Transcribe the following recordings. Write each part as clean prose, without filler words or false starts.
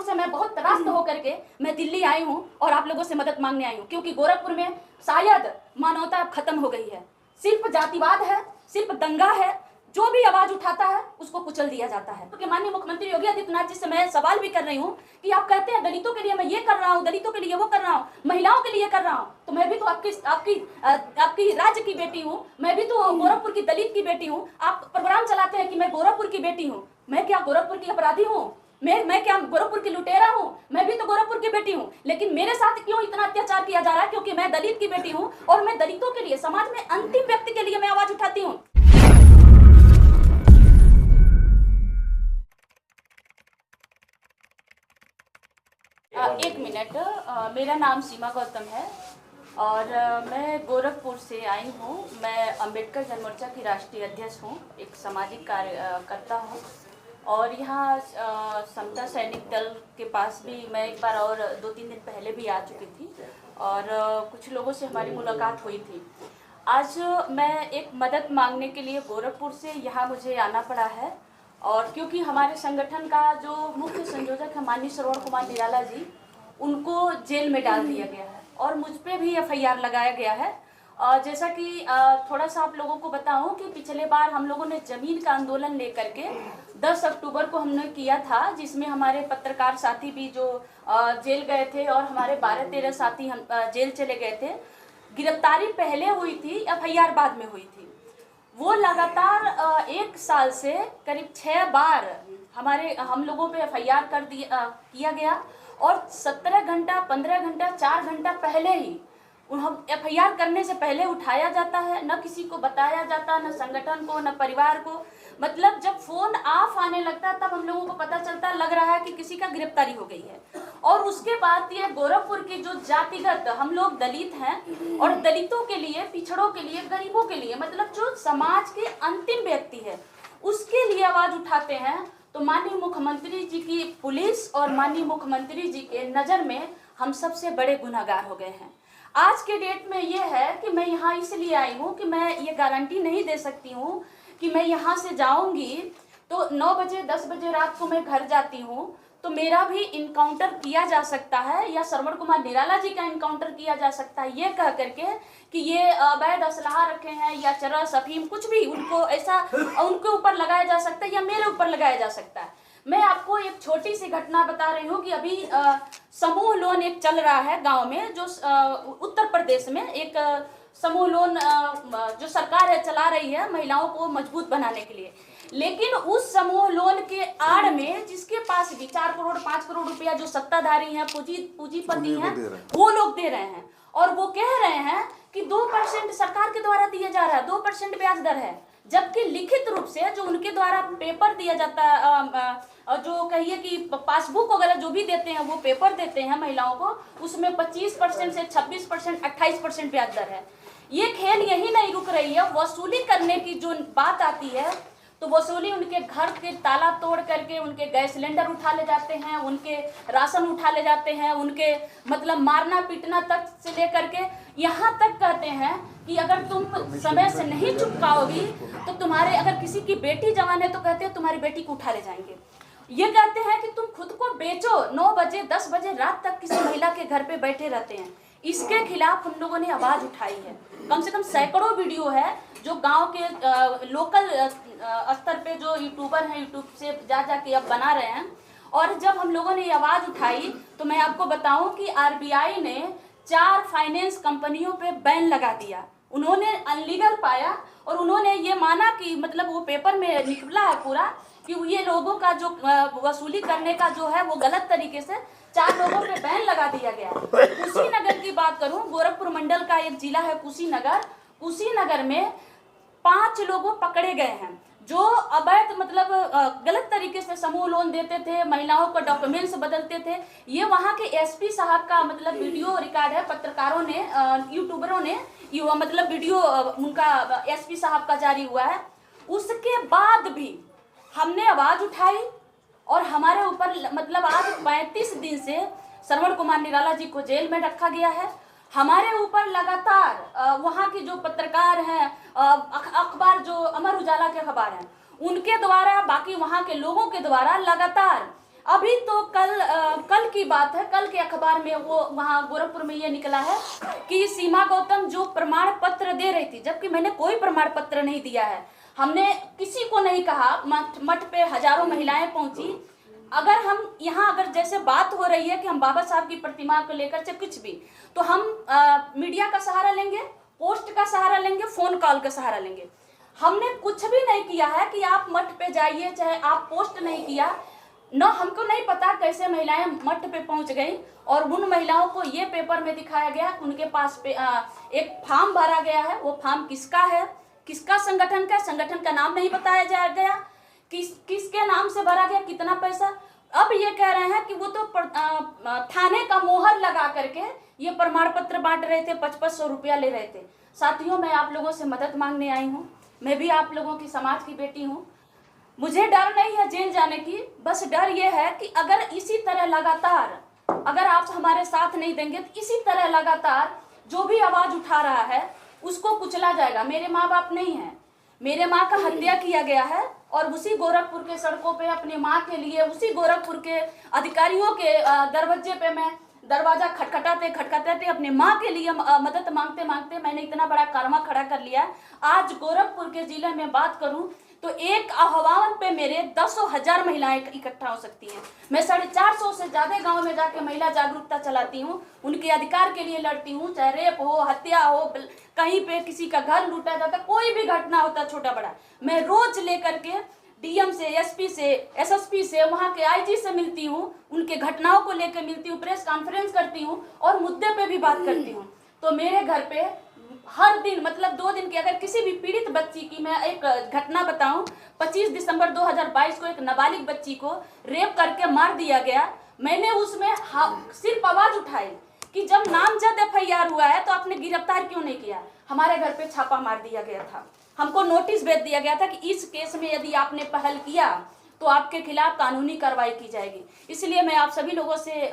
से मैं बहुत त्रास्त होकर के मैं दिल्ली आई हूँ और आप लोगों से मदद मांगने आई हूँ, क्योंकि गोरखपुर में शायद मानवता अब खत्म हो गई है। सिर्फ जातिवाद है, सिर्फ दंगा है, जो भी आवाज उठाता है उसको कुचल दिया जाता है। क्योंकि माननीय मुख्यमंत्री योगी आदित्यनाथ जी से मैं सवाल भी कर रही हूँ कि आप कहते हैं दलितों के लिए मैं ये कर रहा हूँ, दलितों के लिए वो कर रहा हूँ, महिलाओं के लिए कर रहा हूँ, तो मैं भी तो आपकी राज्य की बेटी हूँ, मैं भी तो गोरखपुर की दलित की बेटी हूँ। आप प्रोग्राम चलाते हैं कि मैं गोरखपुर की बेटी हूँ, मैं क्या गोरखपुर की अपराधी हूँ? मैं क्या गोरखपुर की लुटेरा हूँ? मैं भी तो गोरखपुर की बेटी हूँ, लेकिन मेरे साथ क्यों इतना अत्याचार किया जा रहा है? क्योंकि मैं दलित की बेटी हूँ और मैं दलितों के लिए, समाज में अंतिम व्यक्ति के लिए मैं आवाज उठाती हूँ। एक मिनट, मेरा नाम सीमा गौतम है और मैं गोरखपुर से आई हूँ। मैं अंबेडकर जनमोर्चा की राष्ट्रीय अध्यक्ष हूँ, एक सामाजिक कार्यकर्ता हूँ और यहाँ समता सैनिक दल के पास भी मैं एक बार और 2-3 दिन पहले भी आ चुकी थी और कुछ लोगों से हमारी मुलाकात हुई थी। आज मैं एक मदद मांगने के लिए गोरखपुर से यहाँ मुझे आना पड़ा है और क्योंकि हमारे संगठन का जो मुख्य संयोजक है माननीय श्रवण कुमार निराला जी, उनको जेल में डाल दिया गया है और मुझ पे भी एफआईआर लगाया गया है। जैसा कि थोड़ा सा आप लोगों को बताऊं कि पिछले बार हम लोगों ने जमीन का आंदोलन लेकर के 10 अक्टूबर को हमने किया था, जिसमें हमारे पत्रकार साथी भी जो जेल गए थे और हमारे 12-13 साथी हम जेल चले गए थे। गिरफ्तारी पहले हुई थी, एफआईआर बाद में हुई थी। वो लगातार 1 साल से करीब 6 बार हम लोगों पे एफआईआर किया गया और 17 घंटा, 15 घंटा, 4 घंटा पहले ही हम एफआईआर करने से पहले उठाया जाता है। न किसी को बताया जाता, न संगठन को, न परिवार को। मतलब जब फोन ऑफ आने लगता है तब हम लोगों को पता चलता, लग रहा है कि किसी का गिरफ्तारी हो गई है। और उसके बाद ये गोरखपुर की जो जातिगत, हम लोग दलित हैं और दलितों के लिए, पिछड़ों के लिए, गरीबों के लिए, मतलब जो समाज के अंतिम व्यक्ति है उसके लिए आवाज उठाते हैं, तो माननीय मुख्यमंत्री जी की पुलिस और माननीय मुख्यमंत्री जी के नज़र में हम सबसे बड़े गुनहगार हो गए हैं। आज के डेट में ये है कि मैं यहाँ इसलिए आई हूँ कि मैं ये गारंटी नहीं दे सकती हूँ कि मैं यहाँ से जाऊँगी तो 9 बजे 10 बजे रात को मैं घर जाती हूँ तो मेरा भी इनकाउंटर किया जा सकता है या श्रवण कुमार निराला जी का इनकाउंटर किया जा सकता है, ये कह करके कि ये अवैध असलाह रखे हैं या चरस अफीम कुछ भी उनको ऐसा उनके ऊपर लगाया जा सकता है या मेरे ऊपर लगाया जा सकता है। मैं आपको एक छोटी सी घटना बता रही हूँ कि अभी समूह लोन एक चल रहा है गांव में, जो उत्तर प्रदेश में एक समूह लोन जो सरकार है चला रही है महिलाओं को मजबूत बनाने के लिए। लेकिन उस समूह लोन के आड़ में जिसके पास भी 4 करोड़ 5 करोड़ रुपया जो सत्ताधारी हैं, पूंजीपति हैं, वो लोग दे रहे हैं और वो कह रहे हैं कि 2% सरकार के द्वारा दिया जा रहा है, 2% ब्याज दर है, जबकि लिखित रूप से जो उनके द्वारा पेपर दिया जाता है, जो कहिए कि पासबुक वगैरह जो भी देते हैं वो पेपर देते हैं महिलाओं को, उसमें 25% से 26%, 28% ब्याज दर है। ये खेल यही नहीं रुक रही है, वसूली करने की जो बात आती है तो वसूली उनके घर के ताला तोड़ करके उनके गैस सिलेंडर उठा ले जाते हैं, उनके राशन उठा ले जाते हैं, उनके मतलब मारना पीटना तक से लेकर के यहाँ तक कहते हैं कि अगर तुम समय से नहीं चुकाओगी तो तुम्हारे, अगर किसी की बेटी जवान है तो कहते हैं तुम्हारी बेटी को उठा ले जाएंगे। ये कहते हैं कि तुम खुद को बेचो, 9 बजे 10 बजे रात तक किसी महिला के घर पे बैठे रहते हैं। इसके खिलाफ हम लोगों ने आवाज उठाई है। कम से कम सैकड़ों वीडियो है जो गांव के लोकल स्तर पे जो यूट्यूबर हैं, यूट्यूब से जा के अब बना रहे हैं। और जब हम लोगों ने ये आवाज उठाई तो मैं आपको बताऊं कि आरबीआई ने 4 फाइनेंस कंपनियों पे बैन लगा दिया। उन्होंने अनलीगल पाया और उन्होंने ये माना कि मतलब वो पेपर में निकला है पूरा कि ये लोगों का जो वसूली करने का जो है वो गलत तरीके से 4 लोगों पे बैन लगा दिया गया। कुशीनगर की बात करूं, गोरखपुर मंडल का एक जिला है कुशीनगर में 5 लोग पकड़े गए हैं जो अवैध मतलब गलत तरीके से समूह लोन देते थे, महिलाओं का डॉक्यूमेंट्स बदलते थे। ये वहाँ के एसपी साहब का मतलब वीडियो रिकॉर्ड है, पत्रकारों ने, यूट्यूबरों ने मतलब वीडियो उनका एसपी साहब का जारी हुआ है। उसके बाद भी हमने आवाज उठाई और हमारे ऊपर मतलब आज 35 दिन से श्रवण कुमार निराला जी को जेल में रखा गया है। हमारे ऊपर लगातार वहाँ की जो पत्रकार हैं, अखबार जो अमर उजाला के अखबार हैं, उनके द्वारा, बाकी वहाँ के लोगों के द्वारा लगातार अभी तो कल की बात है, कल के अखबार में वो वहाँ गोरखपुर में ये निकला है कि सीमा गौतम जो प्रमाण पत्र दे रही थी, जबकि मैंने कोई प्रमाण पत्र नहीं दिया है। हमने किसी को नहीं कहा। मठ पे हजारों महिलाएं पहुंची। अगर हम यहाँ अगर जैसे बात हो रही है कि हम बाबा साहब की प्रतिमा को लेकर से कुछ भी, तो हम मीडिया का सहारा लेंगे, पोस्ट का सहारा लेंगे, फोन कॉल का सहारा लेंगे। हमने कुछ भी नहीं किया है कि आप मठ पे जाइए, चाहे आप पोस्ट नहीं किया न। हमको नहीं पता कैसे महिलाएं मठ पे पहुंच गई, और उन महिलाओं को ये पेपर में दिखाया गया, उनके पास एक फॉर्म भरा गया है। वो फॉर्म किसका है, किसका संगठन का, संगठन का नाम नहीं बताया जा गया, किसके नाम से भरा गया, कितना पैसा। अब ये कह रहे हैं कि वो तो थाने का मोहर लगा करके ये प्रमाण पत्र बांट रहे थे, 500 रुपया ले रहे थे। साथियों, मैं आप लोगों से मदद मांगने आई हूँ। मैं भी आप लोगों की समाज की बेटी हूँ। मुझे डर नहीं है जेल जाने की, बस डर ये है कि अगर इसी तरह लगातार, अगर आप हमारे साथ नहीं देंगे तो इसी तरह लगातार जो भी आवाज उठा रहा है उसको कुचला जाएगा। मेरे माँ बाप नहीं हैं, मेरे माँ का हत्या किया गया है, और उसी गोरखपुर के सड़कों पे अपनी माँ के लिए, उसी गोरखपुर के अधिकारियों के दरवाजे पे मैं दरवाजा खटखटाते अपने माँ के लिए मदद मांगते मांगते मैंने इतना बड़ा कारवा खड़ा कर लिया। आज गोरखपुर के जिले में बात करूं तो एक आह्वान पे मेरे 10,000 महिलाएं इकट्ठा हो सकती हैं। मैं 450 से ज्यादा गांव में जाके महिला जागरूकता चलाती हूँ, उनके अधिकार के लिए लड़ती हूँ। चाहे रेप हो, हत्या हो, कहीं पे किसी का घर लूटा जाता, कोई भी घटना होता छोटा बड़ा, मैं रोज लेकर के डीएम से, एसपी से, एसएसपी से, वहाँ के आईजी से मिलती हूँ, उनके घटनाओं को लेकर मिलती हूँ, प्रेस कॉन्फ्रेंस करती हूँ और मुद्दे पे भी बात करती हूँ। तो मेरे घर पे हर दिन, मतलब 2 दिन की, अगर किसी भी पीड़ित बच्ची की मैं एक घटना बताऊं, 25 दिसंबर 2022 को एक नाबालिग बच्ची को रेप करके मार दिया गया। मैंने उसमें सिर्फ आवाज उठाई कि जब नामजद एफआईआर हुआ है तो आपने गिरफ्तार क्यों नहीं किया। हमारे घर पे छापा मार दिया गया था, हमको नोटिस भेज दिया गया था कि इस केस में यदि आपने पहल किया तो आपके खिलाफ कानूनी कार्रवाई की जाएगी। इसलिए मैं आप सभी लोगों से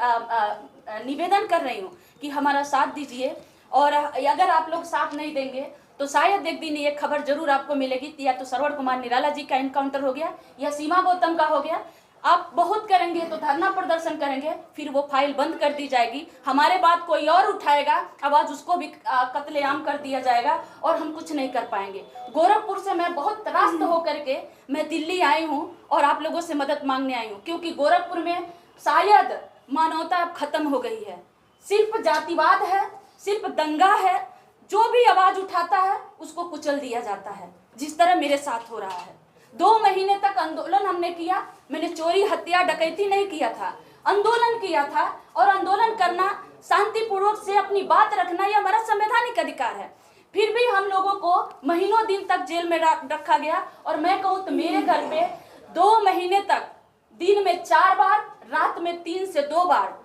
निवेदन कर रही हूँ कि हमारा साथ दीजिए, और अगर आप लोग साथ नहीं देंगे तो शायद एक दिन ये खबर जरूर आपको मिलेगी, या तो श्रवण कुमार निराला जी का एनकाउंटर हो गया या सीमा गौतम का हो गया। आप बहुत करेंगे तो धरना प्रदर्शन करेंगे, फिर वो फाइल बंद कर दी जाएगी। हमारे बात कोई और उठाएगा, आवाज उसको भी कत्लेआम कर दिया जाएगा और हम कुछ नहीं कर पाएंगे। गोरखपुर से मैं बहुत त्रास्त होकर के मैं दिल्ली आई हूँ और आप लोगों से मदद मांगने आई हूँ, क्योंकि गोरखपुर में शायद मानवता खत्म हो गई है। सिर्फ जातिवाद है, सिर्फ दंगा है, जो भी आवाज उठाता है उसको कुचल दिया जाता है, जिस तरह मेरे साथ हो रहा है। 2 महीने तक आंदोलन हमने किया। मैंने चोरी, हत्या, डकैती नहीं किया था, आंदोलन किया था, और आंदोलन करना, शांतिपूर्वक से अपनी बात रखना, यह हमारा संवैधानिक अधिकार है। फिर भी हम लोगों को महीनों दिन तक जेल में रखा गया। और मैं कहूँ तो मेरे घर पे 2 महीने तक दिन में 4 बार, रात में 3 से 2 बार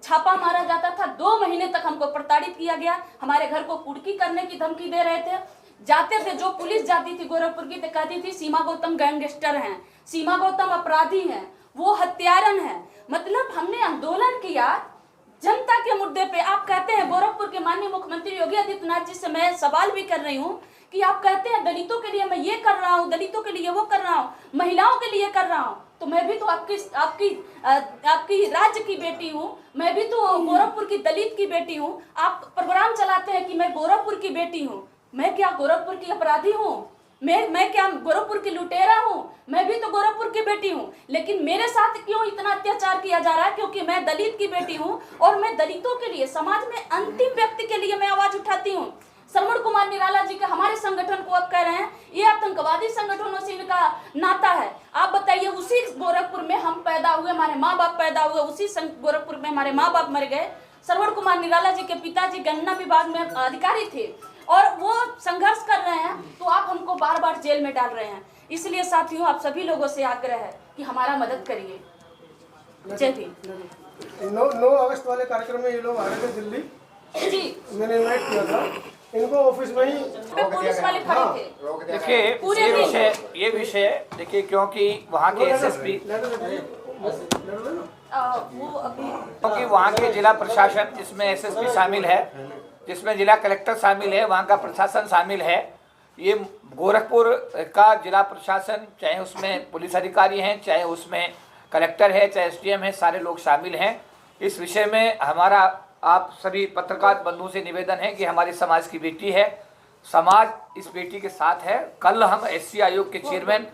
छापा मारा जाता था। 2 महीने तक हमको प्रताड़ित किया गया। हमारे घर को कुर्की करने की धमकी दे रहे थे। जाते थे, जो पुलिस जाती थी गोरखपुर की, तो कहती थी सीमा गौतम गैंगस्टर हैं, सीमा गौतम अपराधी हैं, वो हत्यारन है। मतलब हमने आंदोलन किया जनता के मुद्दे पे। आप कहते हैं, गोरखपुर के माननीय मुख्यमंत्री योगी आदित्यनाथ जी से मैं सवाल भी कर रही हूँ कि आप कहते हैं दलितों के लिए मैं ये कर रहा हूँ, दलितों के लिए वो कर रहा हूँ, महिलाओं के लिए कर रहा हूँ, तो मैं भी तो आपकी राज्य की बेटी हूँ, मैं भी तो गोरखपुर की दलित की बेटी हूँ। आप प्रोग्राम चलाते हैं कि मैं गोरखपुर की बेटी हूँ। मैं क्या गोरखपुर की अपराधी हूँ? मैं क्या गोरखपुर की लुटेरा हूँ? मैं भी तो गोरखपुर की बेटी हूँ। लेकिन मेरे साथ क्यों इतना अत्याचार किया जा रहा है? क्योंकि मैं दलित की बेटी हूँ और मैं दलितों के लिए, समाज में अंतिम व्यक्ति के लिए मैं आवाज उठाती हूँ। श्रवण कुमार निराला जी का हमारे संगठन को आप कह रहे हैं ये आतंकवादी संगठनों से इनका नाता है। आप बताइए, उसी गोरखपुर में हम पैदा हुए, हमारे माँ बाप पैदा हुए, उसी गोरखपुर में हमारे माँ बाप मर गए। श्रवण कुमार निराला जी के पिताजी गन्ना विभाग में अधिकारी थे और वो संघर्ष कर रहे हैं, तो आप हमको बार बार जेल में डाल रहे हैं। इसलिए साथियों, आप सभी लोगों से आग्रह है कि हमारा मदद करिए। जय भीम। 9 अगस्त वाले कार्यक्रम में ये लोग आ रहे थे दिल्ली जी, मैंने इन्वाइट किया था इनको, ऑफिस में ही पुलिस वाले खड़े थे। देखिए ये विषय देखिए, क्योंकि वहाँ के एसएसपी, क्योंकि वहाँ के जिला प्रशासन, जिसमें एसएसपी शामिल है, जिसमें जिला कलेक्टर शामिल है, वहाँ का प्रशासन शामिल है। ये गोरखपुर का जिला प्रशासन, चाहे उसमें पुलिस अधिकारी हैं, चाहे उसमें कलेक्टर है, चाहे SDM है, सारे लोग शामिल हैं। इस विषय में हमारा आप सभी पत्रकार बंधुओं से निवेदन है कि हमारे समाज की बेटी है, समाज इस बेटी के साथ है। कल हम SC आयोग के चेयरमैन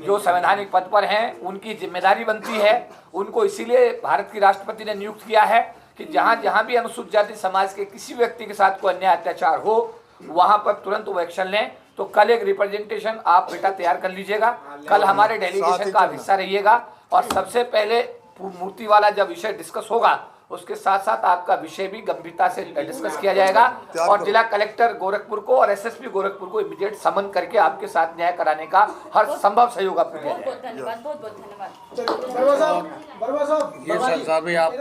जो संवैधानिक पद पर हैं, उनकी जिम्मेदारी बनती है, उनको इसीलिए भारत की राष्ट्रपति ने नियुक्त किया है कि जहाँ जहाँ भी अनुसूचित जाति समाज के किसी व्यक्ति के साथ कोई अन्याय अत्याचार हो, वहाँ पर तुरंत वो एक्शन लें। तो कल एक रिप्रेजेंटेशन आप बेटा तैयार कर लीजिएगा, कल हमारे डेलीगेशन का हिस्सा रहिएगा, और सबसे पहले मूर्ति वाला जब विषय डिस्कस होगा उसके साथ साथ आपका विषय भी गंभीरता से डिस्कस किया जाएगा, और जिला कलेक्टर गोरखपुर को और SSP गोरखपुर को इमीडिएट समन करके आपके साथ न्याय कराने का हर संभव सहयोग आपको दिया जाएगा। बहुत बहुत धन्यवाद, बहुत बहुत धन्यवाद। वर्मा साहब ये सर साहब आप